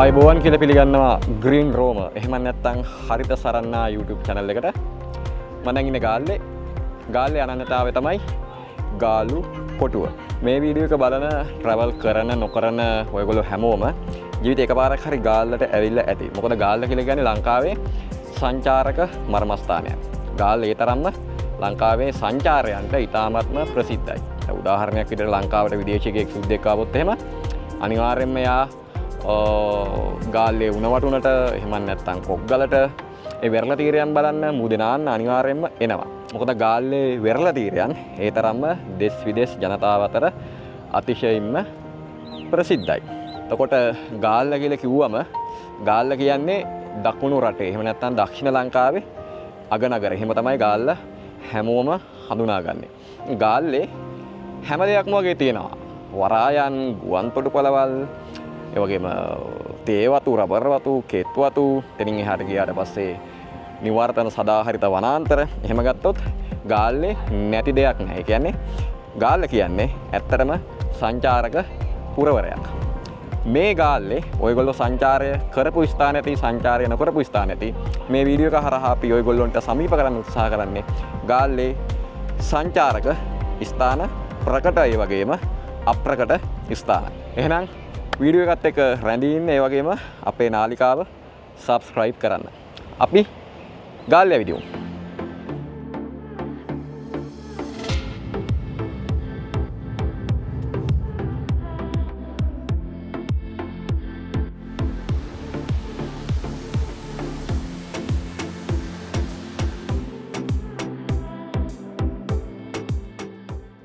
අයිබෝවන් කියලා පිළිගන්නවා ග්‍රීන් රෝම. එහෙම නැත්නම් හරිත සරන්නා YouTube channel එකට. මම දැන් ඉන්නේ ගාල්ලේ. ගාල්ලේ අනන්‍යතාවය තමයි ගාලු කොටුව. මේ වීඩියෝ එක බලන travel කරන නොකරන ඔයගොල්ලෝ හැමෝම ජීවිතේ එකපාරක් හරි ගාල්ලට ඇවිල්ලා ඇති. මොකද ගාල්ල කියලා කියන්නේ ලංකාවේ සංචාරක මර්මස්ථානයක්. ගාල්ල ඒ තරම්ම ලංකාවේ සංචාරයන්ට ඉතාමත්ම ප්‍රසිද්ධයි. උදාහරණයක් විදිහට ලංකාවට විදේශිකයෙක් සුද්දෙක් ආවොත් එහෙම අනිවාර්යයෙන්ම යා ගාල්ලේ උණවටුනට එහෙම නැත්නම් කොග්ගලට ඒ වෙරළ තීරයන් බලන්න මුදෙනාන්න අනිවාර්යයෙන්ම එනවා. මොකද ගාල්ලේ වෙරළ තීරයන් ඒ තරම්ම දෙස් විදේශ ජනතාව අතර අතිශයින්ම ප්‍රසිද්ධයි. එතකොට ගාල්ල කියලා කිව්වම ගාල්ල කියන්නේ දකුණු රටේ එහෙම නැත්නම් දක්ෂිණ ලංකාවේ අගනගර. එහෙම තමයි ගාල්ල හැමෝම හඳුනාගන්නේ. ගාල්ලේ හැම දෙයක්ම වගේ තියෙනවා. වරායන්, ගුවන් තොටුපළවල්, ඒ වගේම තේ වතු, රබර් වතු, කෙත් වතු, එතනින් එහාට ගියාට පස්සේ නිවර්තන සදාහරිත වනාන්තර. එහෙම ගත්තොත් ගාල්ලේ නැති දෙයක් නැහැ. ඒ කියන්නේ ගාල්ල කියන්නේ ඇත්තටම සංචාරක පුරවරයක්. මේ ගාල්ලේ ඔයගොල්ලෝ සංචාරය කරපු ස්ථාන ඇති, සංචාරය නොකරපු ස්ථාන ඇති. මේ වීඩියෝ එක හරහා අපි ඔයගොල්ලොන්ට සමීප කරන්න උත්සාහ කරන්නේ ගාල්ලේ සංචාරක ස්ථාන ප්‍රකටයි වගේම අප්‍රකට ස්ථාන. එහෙනම් වීඩියෝ එකත් එක්ක රැඳී ඉන්න, ඒ වගේම අපේ නාලිකාව subscribe කරන්න. අපි ගාල්ලේ විදිමු.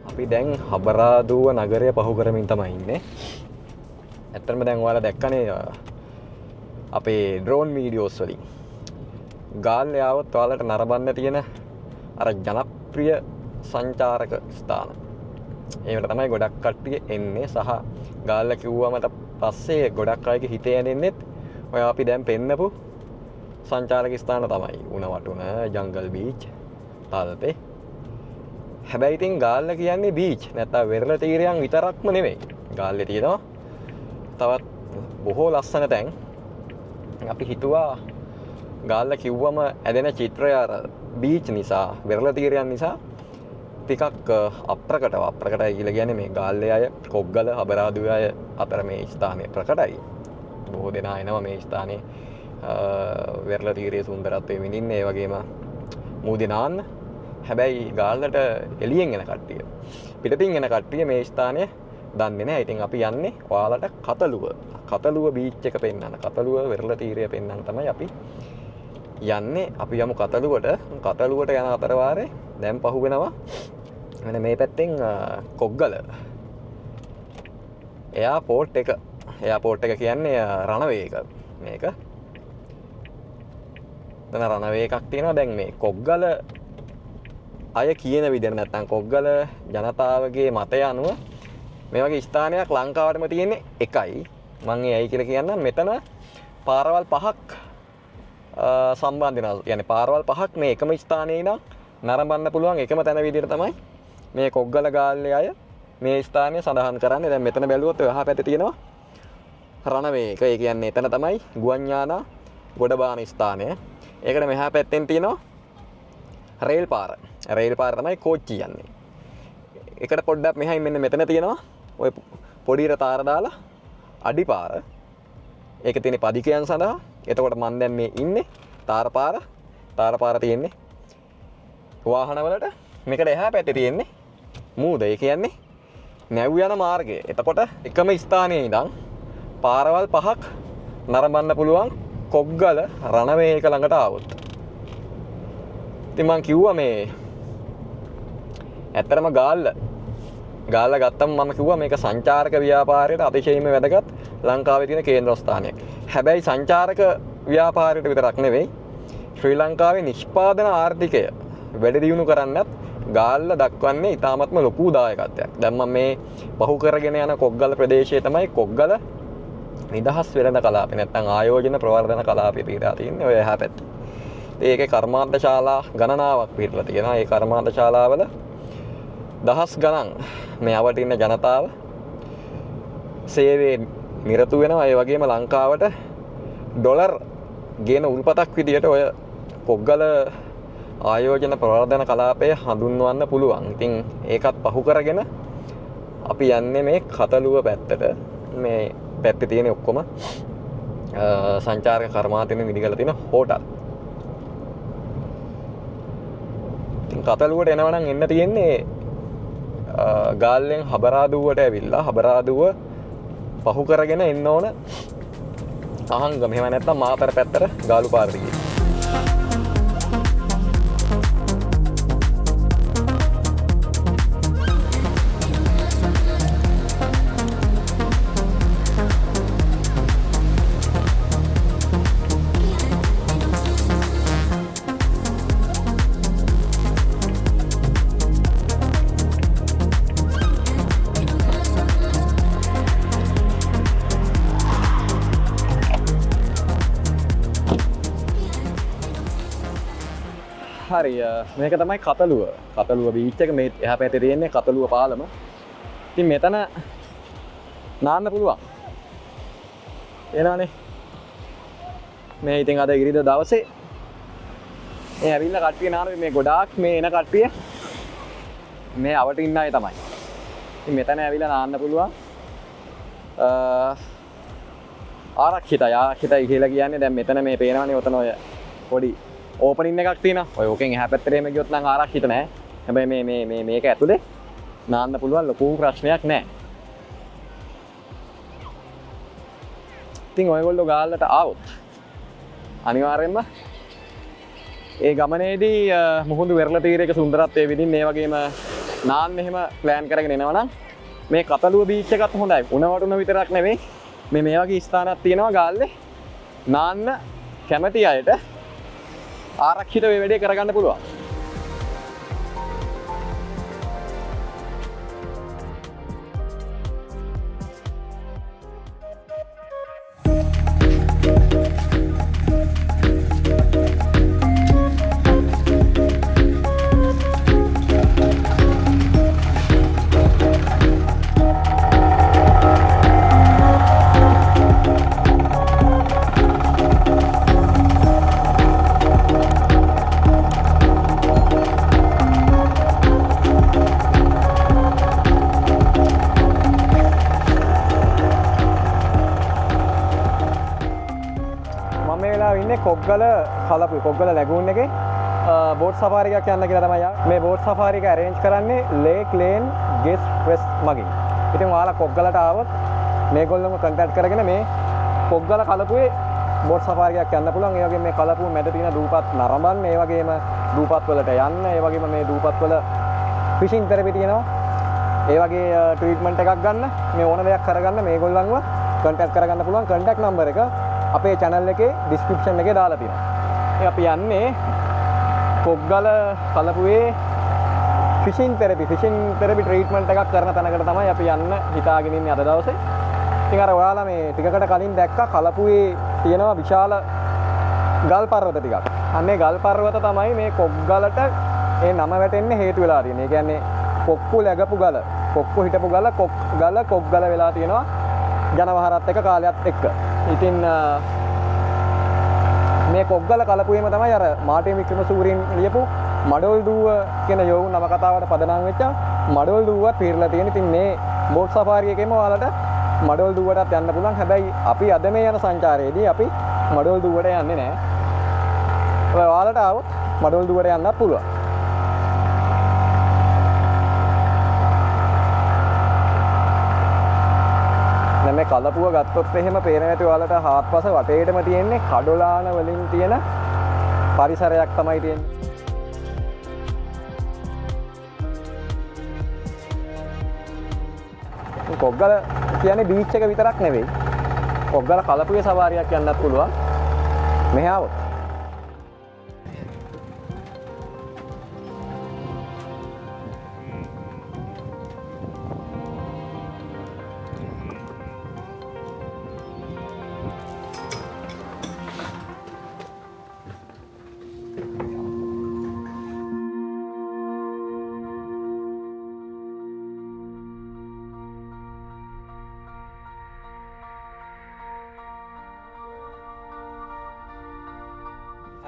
අපි දැන් හබරාදුව නගරය පහු කරමින් තමයි ඉන්නේ. ඇත්තටම දැන් ඔයාලා දැක්කනේ අපේ ඩ්‍රෝන් වීඩියෝස් වලින් ගාල්ලේ ආවොත් ඔයාලට නරඹන්න තියෙන අර ජනප්‍රිය සංචාරක ස්ථාන. ඒකට තමයි ගොඩක් කට්ටිය එන්නේ සහ ගාල්ල කිව්වමට පස්සේ ගොඩක් අයගේ හිතේ ඇනෙන්නෙත් ඔය අපි දැන් පෙන්නපු සංචාරක ස්ථාන තමයි. උණවටුන, ජංගල් බීච්, තල්පේ. හැබැයි ඉතින් ගාල්ල කියන්නේ බීච් නැත්නම් වෙරළ තීරයන් විතරක්ම නෙමෙයි. ගාල්ලේ තියෙනවා තවත් බොහෝ ලස්සන තැන්. අපි හිතුවා ගාල්ල කිව්වම ඇදෙන චිත්‍රය අර බීච් නිසා, වෙරළ තීරයන් නිසා ටිකක් අප්‍රකටයි කියලා කියන්නේ මේ ගාල්ලේ අය, කොග්ගල, හබරාදුවේ අය අතර මේ ස්ථානය ප්‍රකටයි. බොහෝ දෙනා එනවා මේ ස්ථානයේ වෙරළ තීරයේ සුන්දරත්වය විඳින්න, ඒ වගේම මූදේ නාන්න. හැබැයි ගාල්ලට එළියෙන් එන කට්ටිය, පිටතින් එන කට්ටිය මේ ස්ථානය දන්නේ නැහැ. ඉතින් අපි යන්නේ ඔයාලට කතලුව බීච් එක පෙන්වන්න, කතලුව වෙරළ තීරය පෙන්වන්න තමයි අපි යන්නේ. අපි යමු කතලුවට. කතලුවට යන අතර වාරේ දැන් පහු වෙනවා මෙන්න මේ පැත්තෙන් කොග්ගල එයාපෝට් එක. එයාපෝට් එක කියන්නේ රනවේ එක. මේක දැන් රනවේ එකක් තියෙනවා. දැන් මේ කොග්ගල අය කියන විදිහට නැත්නම් කොග්ගල ජනතාවගේ මතය අනුව මේ වගේ ස්ථානයක් ලංකාවටම තියෙන්නේ එකයි. මම ඒ ඇයි කියලා කියන්නම්. මෙතන පාරවල් පහක් සම්බන්ධ වෙනවා. يعني පාරවල් පහක් මේ එකම ස්ථානයේ ඉඳන් නරඹන්න පුළුවන් එකම තැන විදිහට තමයි මේ කොග්ගල ගාල්ලේ අය මේ ස්ථානය සඳහන් කරන්නේ. දැන් මෙතන බැලුවොත් එහා පැත්තේ තියෙනවා රණවේ එක. ඒ කියන්නේ එතන තමයි ගුවන් යානා ගොඩබාන ස්ථානය. ඒකට මෙහා පැත්තෙන් තියෙනවා රේල් පාර. රේල් පාර තමයි කෝච්චි යන්නේ. එකට පොඩ්ඩක් මෙහායින් මෙන්න මෙතන තියෙනවා ඔය පොඩි රතාර දාලා අඩිපාර. ඒක තියෙන්නේ පදිකයන් සඳහා. එතකොට මම දැන් මේ ඉන්නේ තාරපාර. තාරපාර තියෙන්නේ වාහනවලට. මේකට එහා පැත්තේ තියෙන්නේ මූද. ඒ කියන්නේ නැව් යන මාර්ගය. එතකොට එකම ස්ථානයේ ඉඳන් පාරවල් පහක් නරඹන්න පුළුවන් කොග්ගල රණවේ එක ළඟට ආවොත්. ඉතින් මම කිව්වා මේ ඇත්තටම ගාල්ල ගත්තම මම කිව්වා මේක සංචාරක ව්‍යාපාරයට අතිශයින්ම වැදගත් ලංකාවේ තියෙන කේන්ද්‍රස්ථානයක්. හැබැයි සංචාරක ව්‍යාපාරයට විතරක් නෙවෙයි, ශ්‍රී ලංකාවේ නිෂ්පාදන ආර්ථිකය වැඩි දියුණු කරන්නත් ගාල්ල දක්වන්නේ ඉතාමත්ම ලොකු දායකත්වයක්. දැන් මම මේ පහු කරගෙන යන කොග්ගල ප්‍රදේශයේ තමයි කොග්ගල නිදහස් වෙළඳ කලාපය නැත්නම් ආයෝජන ප්‍රවර්ධන කලාපය පිටලා තියෙන්නේ ඔය එහා පැත්තේ. ඒකේ කර්මාන්ත ශාලා ගණනාවක් පිටලා තියෙනවා. ඒ කර්මාන්ත ශාලාවල දහස් ගණන් මේ අවටින්න ජනතාව සේවයේ නිරතු වෙනවා. ඒ වගේම ලංකාවට ඩොලර් ගේන උල්පතක් විදියට ඔය කොග්ගල ආයෝජන ප්‍රවර්ධන කලාපය හඳුන්වන්න පුළුවන්. ඉතින් ඒකත් පහු කරගෙන අපි යන්නේ මේ කතලුව පැත්තට. මේ පැත්තේ තියෙන ඔක්කොම සංචාරක කර්මාන්තයෙන් විදිගලා තියෙන හෝටල්. ඉතින් කතලුවට එනවා නම් එන්න තියෙන්නේ ගාල්ලෙන් හබරාදුවට ඇවිල්ලා හබරාදුව පහු කරගෙන එන්න ඕන අහංගම. එහෙම නැත්නම් මාතර පැත්තට ගාලු පාර දිගේ. හරි මේක තමයි කතලුව බීච් එක. මේ එහා පැත්තේ තියෙන්නේ කතලුව පාලම. ඉතින් මෙතන නාන්න පුළුවන්. එනවනේ. මේ ඉතින් අද ඉරිදා දවසේ මේ ඇවිල්ලා කට්ටිය නාන මේ ගොඩාක් මේ එන කට්ටිය මේ අවට ඉන්න අය තමයි. ඉතින් මෙතන ඇවිල්ලා නාන්න පුළුවන්. ආරක්ෂිතයි කියලා කියන්නේ දැන් මෙතන මේ පේනවනේ ඔතන ඔය පොඩි ඕපනින් එකක් තියෙනවා. ඔය ඕකෙන් එහා පැත්තට එම ගියොත් නම් ආරක්ෂිත නෑ. හැබැයි මේක ඇතුලේ නාන්න පුළුවන් ලොකු ප්‍රශ්නයක් නෑ. ඉතින් ඔයගොල්ලෝ ගාල්ලට ආවොත් අනිවාර්යෙන්ම ඒ ගමනේදී මුහුදු වෙරළ තීරයක සුන්දරත්වයේ විදිහින් මේ වගේම නාන්න එහෙම ප්ලෑන් කරගෙන එනවා නම් මේ කතලුව බීච් එකත් හොඳයි. උණවටුන විතරක් නෙවෙයි මේ වගේ ස්ථානක් තියෙනවා ගාල්ලේ නාන්න කැමති අයට ආරක්ෂිත මේ වැඩේ කරගන්න පුළුවන්. කොග්ගල කලපුව කොග්ගල ලැගූන් එකේ බෝට් සෆාරි එකක් යන්න කියලා තමයි මේ බෝට් සෆාරි එක arrange කරන්නේ ලේක් ලේන් ගෙස්ට් රෙස්ට් මගින්. ඉතින් ඔයාලා කොග්ගලට ආවොත් මේගොල්ලෝම contact කරගෙන මේ කොග්ගල කලපුවේ බෝට් සෆාරි එකක් යන්න පුළුවන්. ඒ වගේම මේ කලපුව මැද තියෙන දූපත් නරඹන්න, ඒ වගේම දූපත් වලට යන්න, ඒ වගේම මේ දූපත් වල ෆිෂින් තෙරපි තියෙනවා. ඒ වගේ ට්‍රීට්මන්ට් එකක් ගන්න, මේ ඕන දෙයක් කරගන්න මේගොල්ලන්ව contact කරගන්න පුළුවන්. contact number එක අපේ channel එකේ description එකේ දාලා තියෙනවා. ඉතින් අපි යන්නේ කොග්ගල කලපුවේ ෆිෂින් තෙරපි ට්‍රීට්මන්ට් එකක් කරන තැනකට තමයි අපි යන්න හිතාගෙන ඉන්නේ අද දවසේ. ඉතින් අර ඔයාලා මේ ටිකකට කලින් දැක්කා කලපුවේ තියෙනවා විශාල ගල් පර්වත ටිකක්. අන්නේ ගල් පර්වත තමයි මේ කොග්ගලට ඒ නම වැටෙන්න හේතු වෙලා තියෙන්නේ. ඒ කියන්නේ කොක්කු läගපු ගල, කොක්කු හිටපු ගල, කොග්ගල වෙලා තියෙනවා ජනවහරත් එක කාලයත් එක්ක. ඉතින් මේ කොග්ගල කලපුවේම තමයි අර මාර්ටින් වික්‍රමසූරියන් ලියපු මඩොල් දුව කියන යෝග නවකතාවට පදනම් වෙච්ච මඩොල් දුවවත් පිරලා තියෙන. ඉතින් මේ බෝට් සෆාරි එකේම ඔයාලට මඩොල් දුවටත් යන්න පුළුවන්. හැබැයි අපි අද මේ යන සංචාරයේදී අපි මඩොල් දුවට යන්නේ නැහැ. ඔයාලට ආවොත් මඩොල් දුවට යන්නත් පුළුවන්. මේ කලපුව ගත්තොත් එහෙම පේන ඇති ඔයාලට හාත්පස වටේටම තියෙන්නේ කඩොලාන වලින් තියෙන පරිසරයක් තමයි තියෙන්නේ. කොග්ගල කියන්නේ බීච් එක විතරක් නෙවෙයි. කොග්ගල කලපුවේ සවාරියක් යන්නත් පුළුවන්. මෙහි ආවොත්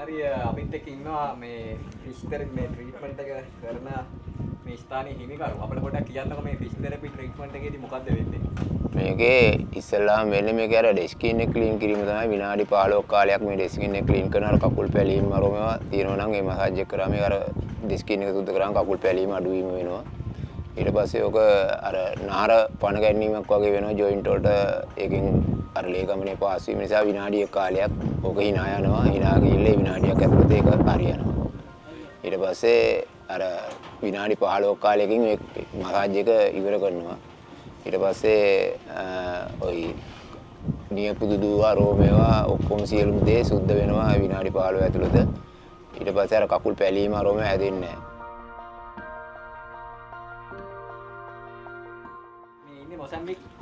හරි අපිත් එක්ක ඉන්නවා මේ ෆිෂ් තෙරපි මේ ට්‍රීට්මන්ට් එක කරන මේ ස්ථානයේ හිමිකරු. අපිට පොඩ්ඩක් කියන්නකෝ මේ ෆිෂ් තෙරපි ට්‍රීට්මන්ට් එකේදී මොකද්ද වෙන්නේ? මේකේ ඉස්සෙල්ලාම වෙන්නේ මේක අර ඩෙස්කින් එක ක්ලීන් කිරීම තමයි. විනාඩි 15ක කාලයක් මේ ඩෙස්කින් එක ක්ලීන් කරන අර කකුල් පැලීම් අරෝමවා තියෙනවා නම් ඒ මසාජ් එක කරාම මේ අර ඩෙස්කින් එක සුද්ධ කරාම කකුල් පැලීම අඩු වීම වෙනවා. ඊට පස්සේ ඔක අර නාර පණ ගැනීමක් වගේ වෙනවා ජොයින්ට් වලට. ඒකෙන් අර ලේ ගමනේ පාස් වීම නිසා විනාඩියක් කාලයක් ඕක hina යනවා. hina ගිහිල්ලා විනාඩියක් ඇතුළත ඒක හරියනවා. ඊට පස්සේ අර විනාඩි 15ක කාලයකින් මේ මසාජ් එක ඉවර කරනවා. ඊට පස්සේ ඔය නියපොතු දුව අරෝමේවා ඔක්කොම සියලුම දේ සුද්ධ වෙනවා විනාඩි 15 ඇතුළත. ඊට පස්සේ අර කකුල් පැලීම අරෝමේ හැදෙන්නේ නැහැ.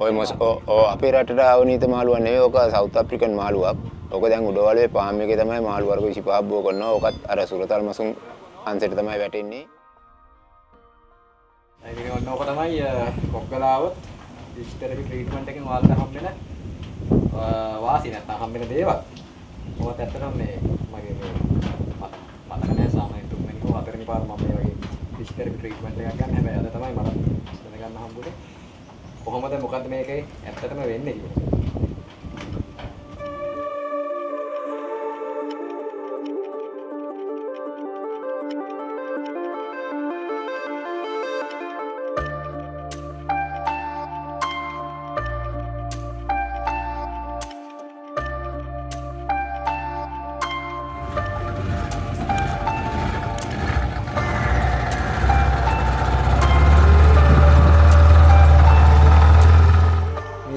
ඔය අපේ රටට ආවනීත මාළුවක් නෙවෙයි. ඕක සවුත් අප්‍රිකන් මාළුවක්. ඕක දැන් උඩවලේ පාම් එකේ තමයි මාළු වර්ග 25ක් බෝ කරනවා. ඕකත් අර සුරතල් මසුන් අංශයට තමයි වැටෙන්නේ. ඉතින් ඕක තමයි කොක්කලාවොත් ෆිෂ් තෙරපි ට්‍රීට්මන්ට් එකෙන් ඔයාලට හම්බෙන වාසි නැත්නම් හම්බෙන දේවල්. ඔයත් ඇත්තටම මේ මගේ මේ මතක නැහැ සාමාන්‍ය තුන්වෙනි හෝ හතරවෙනි පාර මම මේ වගේ ෆිෂ් තෙරපි ට්‍රීට්මන්ට් එකක් ගන්න. හැබැයි අද තමයි මට දැනගන්න හම්බුනේ. කොහොමද මොකද්ද මේකේ ඇත්තටම වෙන්නේ කියලා.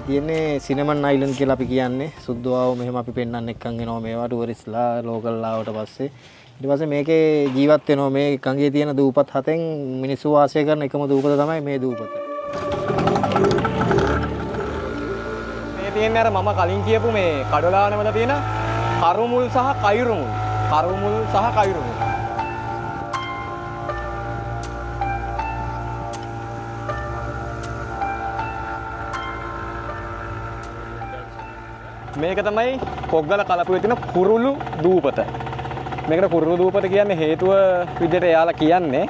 තියෙන්නේ සිනමන් අයිලන්ඩ් කියලා අපි කියන්නේ. සුද්දවාව මෙහෙම අපි පෙන්වන්න එක්කන් එනවා මේවා ටුවරිස්ලා ලෝකල් ආවට පස්සේ. ඊට පස්සේ මේකේ ජීවත් වෙනවා මේ කංගේ තියෙන දූපත් හතෙන් මිනිස්සු වාසය කරන එකම දූපත තමයි මේ දූපත. මේ තියෙන්නේ අර මම කලින් කියපු මේ කඩලාන වල තියෙන කරුමුල් සහ කයිරුමුල්. කරුමුල් සහ කයිරුමුල්. මේක තමයි කොග්ගල කලපුවේ තියෙන කුරුළු දූපත. මේකට කුරුළු දූපත කියන්නේ හේතුව විදිහට එයාලා කියන්නේ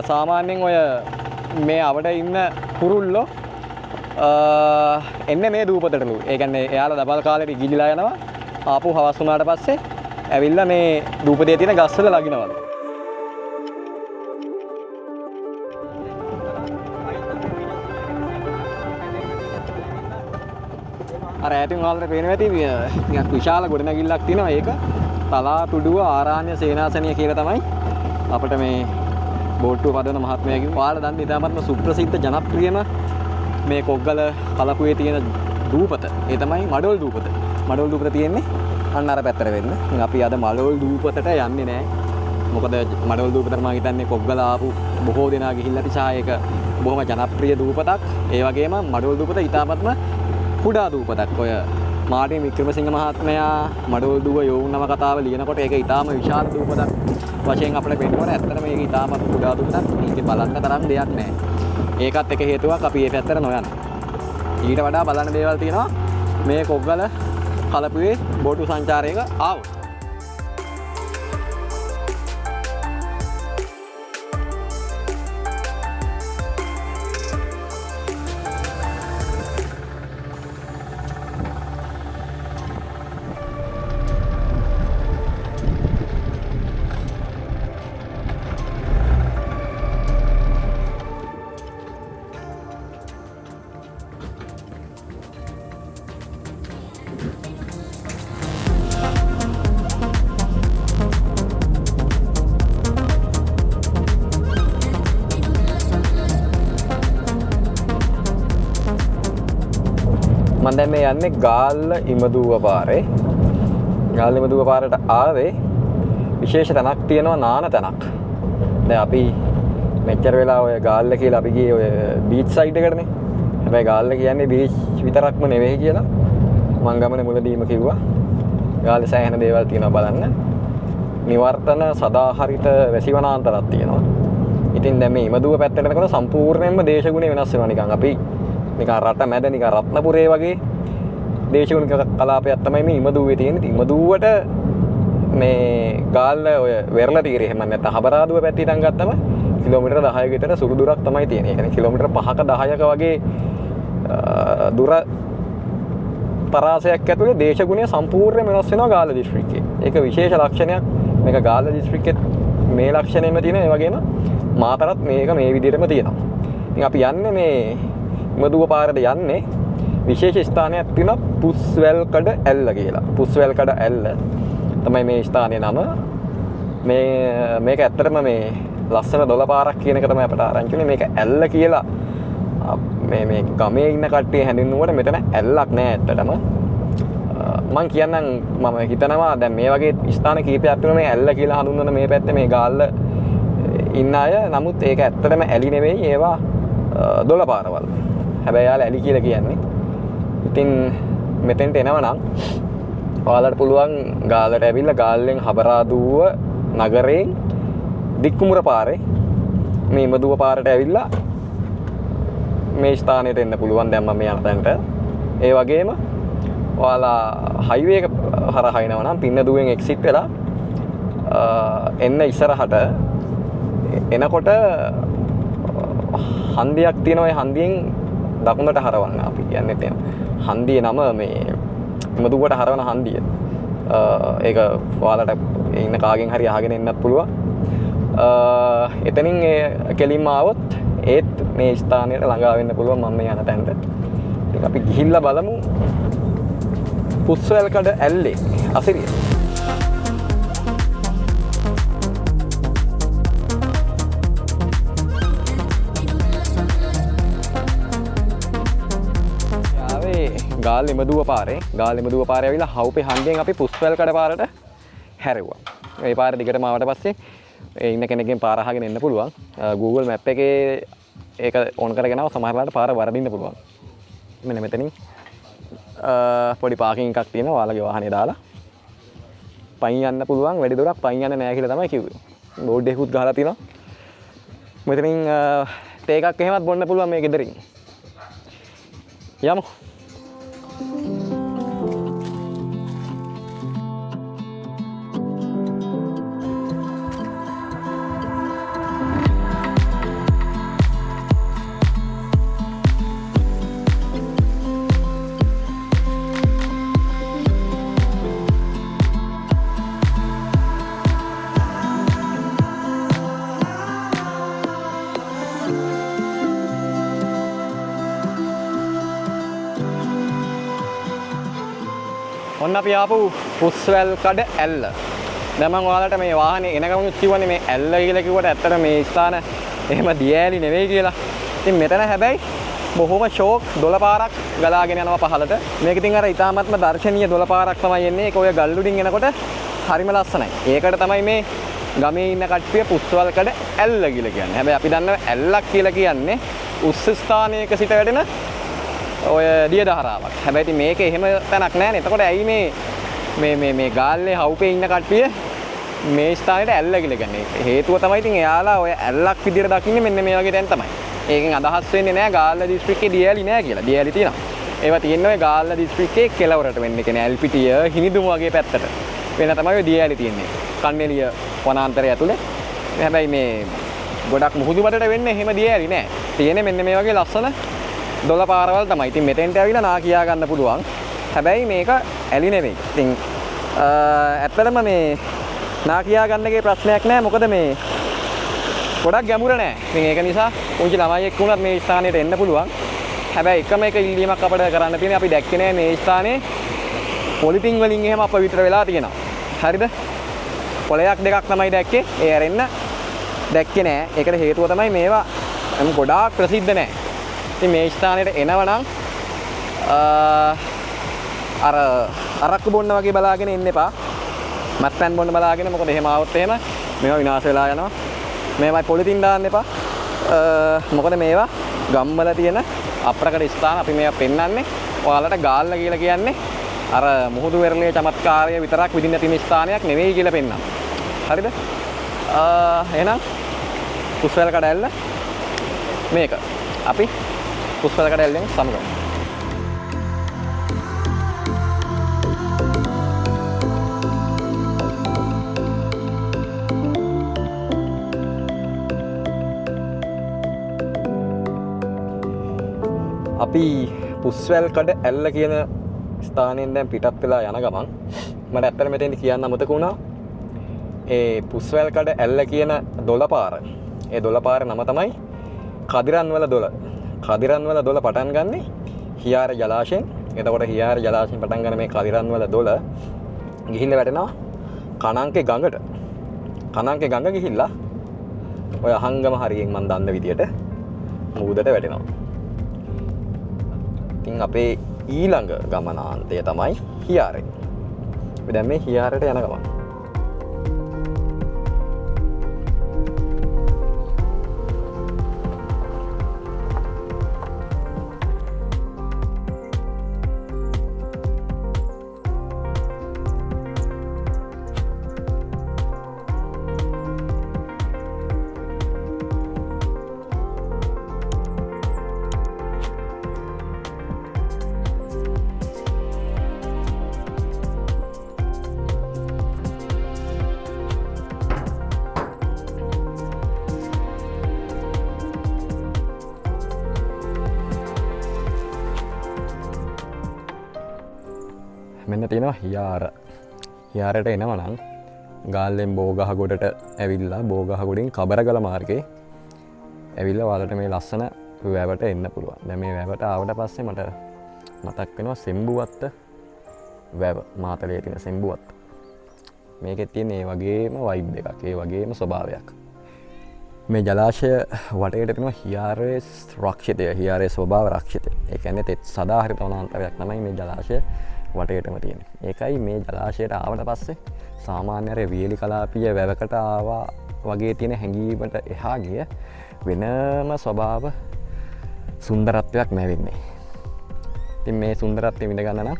සාමාන්‍යයෙන් ඔය මේ අවඩ ඉන්න කුරුල්ලෝ එන්නේ මේ දූපතටලු. ඒ කියන්නේ එයාලා දබල් කාලේට ගිලිලා යනවා. ආපහු හවස් වුණාට පස්සේ ඇවිල්ලා මේ දූපතේ තියෙන ගස්වල ලගිනවලු. අර ඈතින් ඔයාලට පේනවා ඇති ටිකක් විශාල ගොඩනැගිල්ලක් තියෙනවා. ඒක තලාතුඩුව ආරාණ්‍ය සේනාසනිය කියලා තමයි අපිට මේ බෝට්ටුව පදවන මහත්මයා කිව්වා. ඔයාලා දන්නේ ඉතාමත්ම සුප්‍රසිද්ධ ජනප්‍රියම මේ කොග්ගල කලපුවේ තියෙන දූපත. ඒ තමයි මඩොල් දූපත. මඩොල් දූපත තියෙන්නේ අන්න අර පැත්තට වෙන්න. ඉතින් අපි අද මඩොල් දූපතට යන්නේ නැහැ. මොකද මඩොල් දූපතට මම හිතන්නේ කොග්ගල ආපු බොහෝ දෙනා ගිහිල්ලා තිසා ඒක බොහොම ජනප්‍රිය දූපතක්. ඒ වගේම මඩොල් දූපත ඉතාමත්ම කුඩා දූපතක්. ඔය මාර්ටින් වික්‍රමසිංහ මහත්මයා මඩොල් දුව යෝවුන් නම කතාව ලියනකොට ඒක ඊටාම විශාල දූපතක් වශයෙන් අපිට පෙන්වනවා. ඇත්තටම මේක ඊටාම කුඩා දූපතක්. මේකේ බලන්න තරම් දෙයක් නැහැ. ඒකත් එක හේතුවක් අපි මේ පැත්තට නොයන්න. ඊට වඩා බලන්න දේවල් තියෙනවා මේ කොග්ගල කලපුවේ බෝටු සංචාරයක ආවොත්. මම දැන් මේ යන්නේ ගාල්ල ඉමදුව පාරේ. ගාල්ල ඉමදුව පාරට ආවේ විශේෂ තැනක් තියෙනවා නාන තැනක්. දැන් අපි මෙච්චර වෙලා ඔය ගාල්ල කියලා අපි ගියේ ඔය බීච් සයිඩ් එකටනේ. හැබැයි ගාල්ල කියන්නේ බීච් විතරක්ම නෙවෙයි කියලා මං ගමනේ මුලදීම කිව්වා. ගාල්ල සෑහෙන දේවල් තියෙනවා බලන්න. නිවර්තන සදාහරිත වැසිවනාන්තරයක් තියෙනවා. ඉතින් දැන් මේ ඉමදුව පැත්තට යනකොට සම්පූර්ණයෙන්ම දේශගුණය වෙනස් වෙනවා නිකන්. අපි නිකන් රට මැද නිකන් රත්නපුරේ වගේ දේශගුණික කලාපයක් තමයි මේ ඉමදුවේ තියෙන්නේ. ඉමදුවට මේ ගාල්ල ඔය වෙරළ තීරේ එහෙම නැත්නම් හබරාදුව පැත්තේ ඉඳන් ගත්තම කිලෝමීටර 10ක විතර සුළු දුරක් තමයි තියෙන්නේ. ඒ කියන්නේ කිලෝමීටර 5ක 10ක වගේ දුර පරාසයක් ඇතුලේ දේශගුණය සම්පූර්ණයෙන් වෙනස් වෙනවා ගාල්ල දිස්ත්‍රික්කේ. ඒක විශේෂ ලක්ෂණයක්. මේක ගාල්ල දිස්ත්‍රික්කෙත් මේ ලක්ෂණයම තියෙන. ඒ වගේම මාතරත් මේක මේ විදිහටම තියෙනවා. ඉතින් අපි යන්නේ මේ මදුව පාරට යන්නේ විශේෂ ස්ථානයක් තියෙනවා පුස්වැල්කඩ ඇල්ල කියලා. පුස්වැල්කඩ ඇල්ල තමයි මේ ස්ථානයේ නම. මේක ඇත්තටම මේ ලස්සන දොළ පාරක් කියන එක තමයි අපට ආරංචි වෙන්නේ. මේක ඇල්ල කියලා මේ ගමේ ඉන්න කට්ටිය හැඳින්වුවට මෙතන ඇල්ලක් නෑ ඇත්තටම. මම කියන්නම් මම හිතනවා දැන් මේ වගේ ස්ථාන කීපයක් තියෙනවා මේ ඇල්ල කියලා හඳුන්වන මේ පැත්තේ මේ ගාල්ල ඉන්න අය. නමුත් ඒක ඇත්තටම ඇලි නෙවෙයි ඒවා දොළ පාරවල්. හැබැයි යාළ ඇලි කියලා කියන්නේ. ඉතින් මෙතෙන්ට එනවනම් ඔයාලට පුළුවන් ගාල්ලට ඇවිල්ලා ගාල්ලෙන් හබරාදුව නගරයෙන් දික්කුමුර පාරේ මේ මදුව පාරට ඇවිල්ලා මේ ස්ථානයට එන්න පුළුවන්. දැන් මම යන තැනට. ඒ වගේම ඔයාලා හයිවේ එක හරහා එනවා නම් පින්නදුවෙන් එක්සිට් වෙලා එන්න ඉස්සරහට එනකොට හන්දියක් තියෙනවා. ඒ හන්දියෙන් දකුණට හරවන්න අපි කියන්නේ තියෙන. හන්දියේ නම මේ මදුවට හරවන හන්දිය. ඒක ඔයාලට ඉන්න කාගෙන් හරි අහගෙන එන්නත් පුළුවන්. එතනින් කෙලින්ම ආවොත් ඒත් මේ ස්ථානයට ළඟා වෙන්න පුළුවන් මම මේ යන තැනට. ඉතින් අපි ගිහිල්ලා බලමු පුස්වැල්කඩ ඇල්ලේ අසිරිය. ගාල්ලේ මදුව පාරේ ඇවිල්ලා හවුපේ හන්දියෙන් අපි පුස්වැල්කඩ පාරට හැරෙව්වා. මේ පාර දිගටම ආවට පස්සේ ඉන්න කෙනෙක්ගෙන් පාර අහගෙන එන්න පුළුවන්. Google Map එකේ ඒක ඔන් කරගෙන ආව සමහර වෙලාවට පාර වරදින්න පුළුවන්. මෙන්න මෙතනින් පොඩි පාකින් එකක් තියෙනවා. ඔයාලගේ වාහනේ දාලා පයින් යන්න පුළුවන්. වැඩි දුරක් පයින් යන්න නෑ කියලා තමයි කිව්වේ. බෝඩ් එකකුත් ගහලා තියෙනවා. මෙතනින් තේ එකක් එහෙමත් බොන්න පුළුවන් මේ ගෙදරින්. යමු. ඔන්න අපි ආපු පුස්වැල්කඩ ඇල්ල. දැන් මම ඔයාලට මේ වාහනේ එන ගමන් කිව්වනේ මේ ඇල්ල කියලා කිව්වට ඇත්තට මේ ස්ථාන එහෙම දියෑලි නෙවෙයි කියලා. ඉතින් මෙතන හැබැයි බොහොම ෂෝක් දොළ පාරක් ගලාගෙන යනවා පහළට. මේක ඉතින් අර ඊටාත්ම දර්ශනීය දොළ පාරක් තමයි එන්නේ. ඒක ඔය ගල්ුඩින් එනකොට හරිම ලස්සනයි. ඒකට තමයි මේ ගමේ ඉන්න කට්ටිය පුස්වැල්කඩ ඇල්ල කියලා කියන්නේ. හැබැයි අපි දන්නවා ඇල්ලක් කියලා කියන්නේ උස්ස ස්ථානයක සිට වැඩෙන ඔය දිය දහරාවක්. හැබැයි ඉතින් මේක එහෙම තැනක් නෑනේ. එතකොට ඇයි මේ ගාල්ලේ හවුපේ ඉන්න කට්ටිය මේ ස්ථානෙට ඇල්ල කියලා කියන්නේ? හේතුව තමයි ඉතින් එයාලා ඔය ඇල්ලක් විදියට දකින්නේ මෙන්න මේ වගේ තැන් තමයි. ඒකෙන් අදහස් වෙන්නේ නෑ ගාල්ල දිස්ත්‍රික්කේ දියැලි නෑ කියලා. දියැලි තියෙනවා. ඒවා තියෙන්නේ ඔය ගාල්ල දිස්ත්‍රික්කේ කෙළවරට වෙන්නේ. කියන්නේ ඇල්පිටිය හිනිදුම වගේ පැත්තට. වෙන තමයි ඔය දියැලි තියෙන්නේ. කන්නේලිය වනාන්තරය ඇතුලේ. හැබැයි මේ ගොඩක් මුහුදු බඩට වෙන්නේ එහෙම දියැලි නෑ. තියෙන්නේ මෙන්න මේ වගේ ලස්සන දොළ පාරවල් තමයි. ඉතින් මෙතෙන්ට ඇවිල්ලා නා කියා ගන්න පුළුවන්. හැබැයි මේක ඇලි නෙවෙයි. ඉතින් ඇත්තටම මේ නා කියා ගන්නගේ ප්‍රශ්නයක් නෑ. මොකද මේ ගොඩක් ගැඹුර නෑ. ඉතින් ඒක නිසා පුංචි ළමයි එක්ක වුණත් මේ ස්ථානෙට එන්න පුළුවන්. හැබැයි එකම එක ඉල්ලීමක් අපිට කරන්න තියෙන්නේ අපි දැක්කේ නෑ මේ ස්ථානේ පොලිතින් වලින් එහෙම අපවිත්‍ර වෙලා තියෙනවා. හරිද? පොලයක් දෙකක් තමයි දැක්කේ. ඒ ඇරෙන්න දැක්කේ නෑ. ඒකට හේතුව තමයි මේවා ගොඩාක් ප්‍රසිද්ධ නෑ. ඉතින් මේ ස්ථානෙට එනවනම් අර අරක්කු බොන්න වගේ බලාගෙන ඉන්න එපා. මත්පැන් බොන්න බලාගෙන. මොකද එහෙම ආවොත් එහෙම මේවා විනාශ වෙලා යනවා. මේවයි පොලිතින් දාන්න එපා. මොකද මේවා ගම්වල තියෙන අප්‍රකට ස්ථාන. අපි මේවා පෙන්වන්නේ ඔයාලට ගාල්ල කියලා කියන්නේ අර මුහුදු වෙරළේ චමත්කාරය විතරක් විඳින්න තියෙන ස්ථානයක් නෙවෙයි කියලා පෙන්වන්න. හරිද? එහෙනම් පුස්වැල්කඩ ඇල්ල මේක. අපි පුස්වැල්කඩ ඇල්ලෙන් සමුගමු. අපි පුස්වැල් කඩ ඇල්ල කියන ස්ථානයෙන් දැන් පිටත් වෙලා යන ගමන් මට ඇත්තට මෙතෙන්දි කියන්න අමතක වුණා ඒ පුස්වැල් කඩ ඇල්ල කියන දොළ පාර. ඒ දොළ පාර නම තමයි කදිරන්වල දොළ. කදිරන්වල දොළ පටන් ගන්නේ හියාර ජලාශයෙන්. එතකොට හියාර ජලාශයෙන් පටන් ගන්න මේ කදිරන්වල දොළ ගිහිල්ලා වැටෙනවා කණංකේ ගඟට. කණංකේ ගඟ ගිහිල්ලා ඔය අහංගම හරියෙන් මන් දන්න විදියට මූදට වැටෙනවා. ඉතින් අපේ ඊළඟ ගමනාන්තය තමයි හියාරේ. අපි දැන් මේ හියාරට යන ගමන. මෙන්න තියෙනවා හියාර. හියාරට එනවා නම් ගාල්ලෙන් බෝගහගොඩට ඇවිල්ලා බෝගහගොඩින් කබරගල මාර්ගයේ ඇවිල්ලා ඔයාලට මේ ලස්සන වැවට එන්න පුළුවන්. දැන් මේ වැවට ආවට පස්සේ මට මතක් වෙනවා සෙම්බුවත්ත වැව. මාතලේ තියෙන සෙම්බුවත්ත. මේකෙත් තියෙන ඒ වගේම වයිබ් එකක්. ඒ වගේම ස්වභාවයක්. මේ ජලාශය වටේට තියෙනවා හියාරේ රක්ෂිතය. හියාරේ ස්වභාව රක්ෂිතය. ඒ කියන්නේ තෙත් සදාහරිත වනාන්තරයක් තමයි මේ ජලාශය වටේටම තියෙන. ඒකයි මේ ජලාශයට ආවට පස්සේ සාමාන්‍ය වියලි කලාපීය වැවකට ආවා වගේ තියෙන හැඟීමට එහා ගිය වෙනම ස්වභාව සුන්දරත්වයක් නැවෙන්නේ. ඉතින් මේ සුන්දරත්වය විඳ ගන්න නම්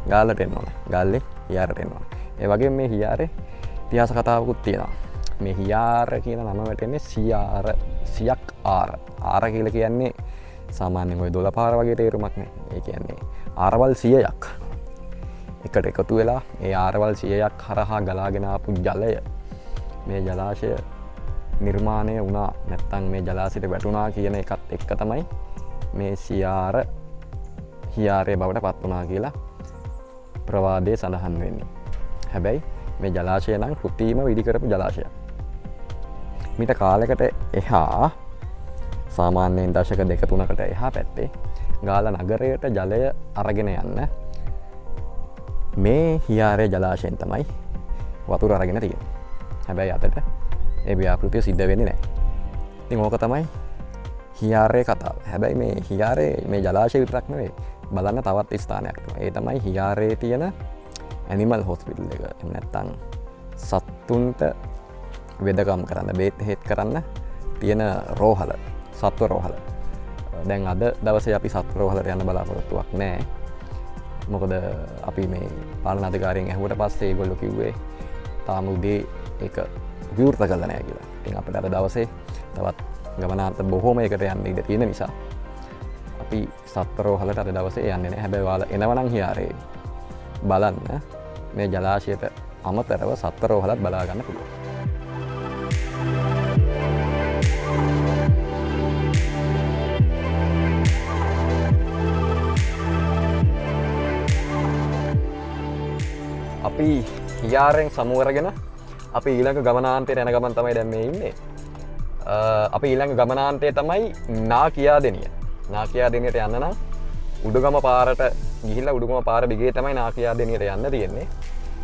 ගාල්ලට එන්න ඕනේ. ගාල්ලේ හියාරට එන්න ඕනේ. ඒ වගේම මේ හියාරේ ඉතිහාස කතාවකුත් තියෙනවා. මේ හියාර කියන නම වැටෙන්නේ සියක් ආර. ආර කියලා කියන්නේ සාමාන්‍යයෙන් ওই දොළ පාර වගේ තේරුමක් නේ. ඒ කියන්නේ ආරවල් 100ක් එකට එකතු වෙලා ඒ ආරවල් 100ක් හරහා ගලාගෙන ආපු ජලය මේ ජලාශය නිර්මාණය වුණා. නැත්තම් මේ ජලාශයට වැටුණා කියන එකත් එක්ක තමයි මේ හියාරේ බවට පත් වුණා කියලා ප්‍රවාදයේ සඳහන් වෙන්නේ. හැබැයි මේ ජලාශය නම් කෘත්‍රිම විදි කරපු ජලාශයක්. මිට කාලයකට එහා සාමාන්‍යයෙන් දශක 2-3කට එහා පැත්තේ ගාල්ල නගරයට ජලය අරගෙන යන්න මේ හියාරේ ජලාශයෙන් තමයි වතුර අරගෙන තියෙන්නේ. හැබැයි අතට ඒ ව්‍යාපෘතිය සිද්ධ වෙන්නේ නැහැ. ඉතින් ඕක තමයි හියාරේ කතාව. හැබැයි මේ හියාරේ මේ ජලාශය විතරක් නෙවෙයි බලන්න තවත් ස්ථානයක් තියෙනවා. ඒ තමයි හියාරේ තියෙන ඇනිමල් හොස්පිටල් එක. එහෙම නැත්නම් සත්තුන්ට වෙදකම් කරන්න, බේත් හේත් කරන්න තියෙන රෝහල, සත්ව රෝහල. දැන් අද දවසේ අපි සත්ව රෝහලට යන්න බලාපොරොත්තුවක් නැහැ. මොකද අපි මේ පාලන අධිකාරියෙන් ඇහුවට පස්සේ ඒගොල්ලෝ කිව්වේ තාම උදේ ඒක විවෘත කරලා නැහැ කියලා. ඉතින් අපිට අද දවසේ තවත් ගමනාන්ත බොහෝමයකට යන්න ඉඩ තියෙන නිසා අපි සත්ව රෝහලට අද දවසේ යන්නේ නැහැ. හැබැයි ඔයාලා එනවනම් හියාරේ බලන්න මේ ජලාශයට අමතරව සත්ව රෝහලත් බලා ගන්න පුළුවන්. අපි හියාරෙන් සමුවරගෙන අපි ඊළඟ ගමනාන්තයට යන ගමන් තමයි දැන් මේ ඉන්නේ. අපි ඊළඟ ගමනාන්තය තමයි නාකියාදෙනිය. නාකියාදෙනියට යන්න නම් උඩුගම පාරට ගිහිල්ලා උඩුගම පාර දිගේ තමයි නාකියාදෙනියට යන්න තියෙන්නේ.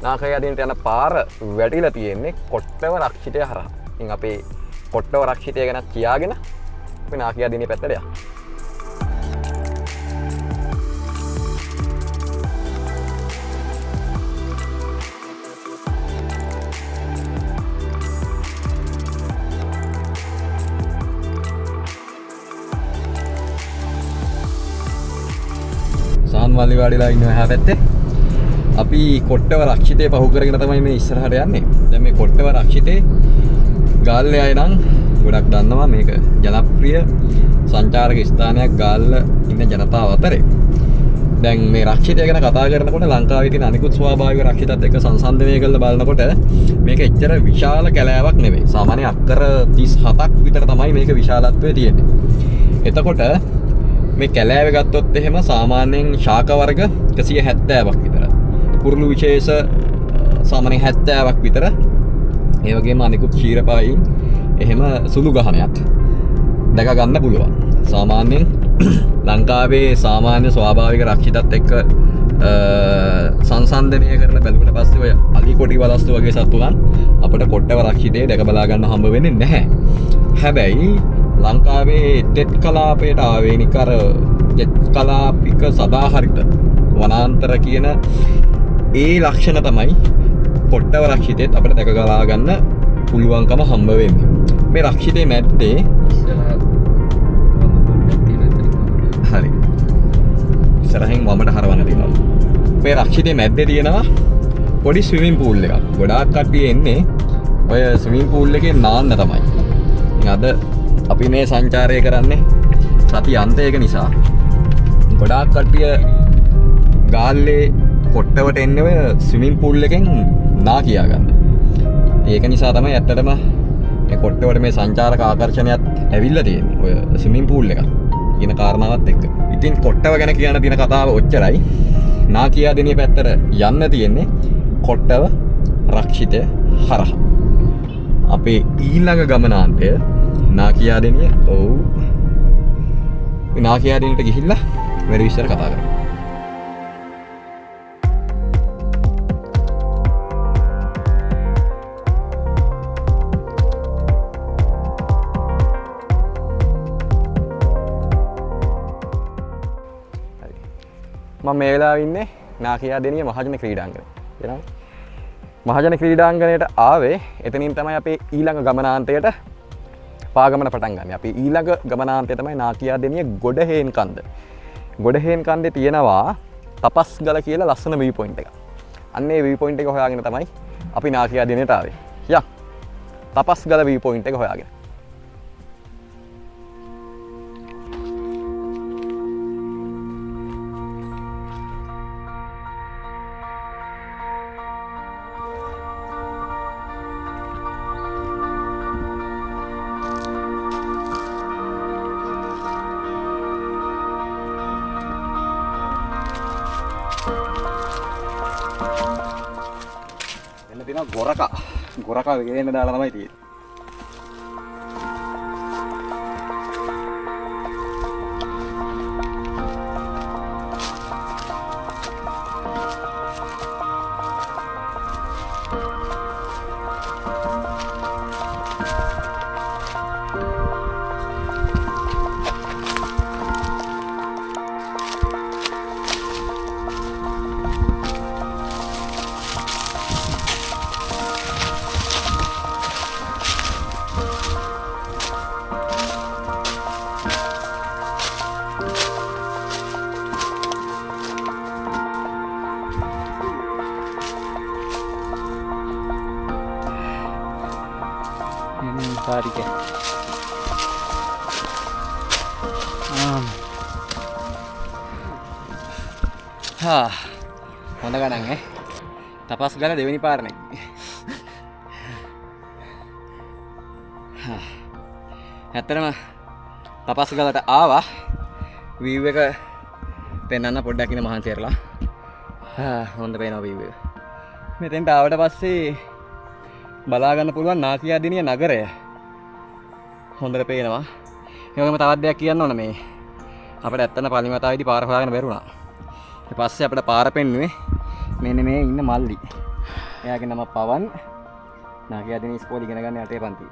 නාකියාදෙනියට යන පාර වැටිලා තියෙන්නේ කොට්ටව රක්ෂිතය හරහා. ඉතින් අපේ කොට්ටව රක්ෂිතය ගැන කියාගෙන අපි නාකියාදෙනිය පැත්තට යමු. සාන්වලි වාඩිලා ඉන්න එහා පැත්තේ අපි කොට්ටව රක්ෂිතේ පහු කරගෙන තමයි මේ ඉස්සරහට යන්නේ. දැන් මේ කොට්ටව රක්ෂිතේ ගාල්ලේ අය නම් ගොඩක් දන්නවා මේක ජනප්‍රිය සංචාරක ස්ථානයක් ගාල්ල ඉන්න ජනතාව අතරේ. දැන් මේ රක්ෂිතය ගැන කතා කරනකොට ලංකාවේ තියෙන අනිකුත් ස්වාභාවික රක්ෂිතත් එක්ක සංසන්දනය කරලා බලනකොට මේක එච්චර විශාල කැලෑවක් නෙවෙයි. සාමාන්‍ය අක්කර 37ක් විතර තමයි මේක විශාලත්වය තියෙන්නේ. එතකොට මේ කැලෑව ගත්තොත් එහෙම සාමාන්‍යයෙන් ශාක වර්ග 170ක් විතර. කුරුළු විශේෂ සාමාන්‍යයෙන් 70ක් විතර. ඒ වගේම අනිකුත් ක්ෂීරපායින් එහෙම සුළු ගහනයක් දැක ගන්න පුළුවන්. සාමාන්‍යයෙන් ලංකාවේ සාමාන්‍ය ස්වාභාවික රක්ෂිතත් එක්ක සංසන්දනය කරන බැලුවට පස්සේ ඔය අලි කොටි වලස්තු වගේ සතුන් අපිට කොට්ටව රක්ෂිතේ දැක බලා ගන්න හම්බ වෙන්නේ නැහැ. හැබැයි ලංකාවේ තෙත් කලාපයට ආවේනික අර තෙත් කලාපික සදාහරිත වනාන්තර කියන ඒ ලක්ෂණ තමයි කොට්ටව රක්ෂිතේත් අපිට දැක ගලා ගන්න පුළුවන්කම හම්බ වෙන්නේ. මේ රක්ෂිතේ මැද්දේ හරි ඉස්සරහින් වමට හරවන්න තියෙනවා. මේ රක්ෂිතේ මැද්දේ තියෙනවා පොඩි ස්විමින් පූල් එකක්. ගොඩාක් කට්ටිය එන්නේ ඔය ස්විමින් පූල් එකේ නාන්න තමයි. ඉතින් අද අපි මේ සංචාරය කරන්නේ සති අන්තයක නිසා ගොඩාක් කට්ටිය ගාල්ලේ කොට්ටවට එන්නේ ඔය ස්විමින් පූල් එකෙන් නා කියා ගන්න. ඒක නිසා තමයි ඇත්තටම මේ කොට්ටවට මේ සංචාරක ආකර්ෂණයත් ඇවිල්ලා තියෙන්නේ. ඔය ස්විමින් පූල් එක කියන කාරණාවත් එක්ක. ඉතින් කොට්ටව ගැන කියන දින කතාව ඔච්චරයි. නා කියා දෙනිය පැත්තට යන්න තියෙන්නේ කොට්ටව රක්ෂිතය හරහා. අපේ ඊළඟ ගමනාන්තය නා කියා දෙනිය. ඔව්. නා කියා දෙනියට ගිහිල්ලා වැඩි විස්තර කතා කරමු. මම මේ වෙලාවේ ඉන්නේ නාකියා දෙනිය මහජන ක්‍රීඩාංගණය. එනවා. මහජන ක්‍රීඩාංගණයට ආවේ එතනින් තමයි අපේ ඊළඟ ගමනාන්තයට පාගමන පටන් ගන්න. අපි ඊළඟ ගමනාන්තය තමයි නාකියා දෙනිය ගොඩහේන් කන්ද. ගොඩහේන් කන්දේ තියෙනවා තපස්ගල කියලා ලස්සන view point එකක්. අන්න ඒ view point එක හොයාගෙන තමයි අපි නාකියා දෙනියට ආවේ. යා. තපස්ගල view point එක හොයාගෙන. ගොරකා වේගෙන දාලා තමයි තියෙන්නේ. Sarike. හොඳ ගණන් තපස් ගල දෙවෙනි පාරණේ. ඇත්තටම තපස් ගලට ආවා view එක පෙන්වන්න පොඩ්ඩක් ඉන්න මහන්සි කරලා. හොඳ පේනවා view එක. මෙතෙන්ට ආවට පස්සේ බලා ගන්න පුළුවන් නාකියා දිනිය නගරය. හොඳට පේනවා. ඒ වගේම තවත් දෙයක් කියන්න ඕන මේ අපිට ඇත්තන පළවෙනි වතාවේදී පාර හොයාගෙන බැරුණා. ඊට පස්සේ අපිට පාර පෙන්නුවේ මෙන්න මේ ඉන්න මල්ලි. එයාගේ නම පවන්. නාකියා දිනිය ඉස්කෝලේ ඉගෙන ගන්න යටේ පන්ති.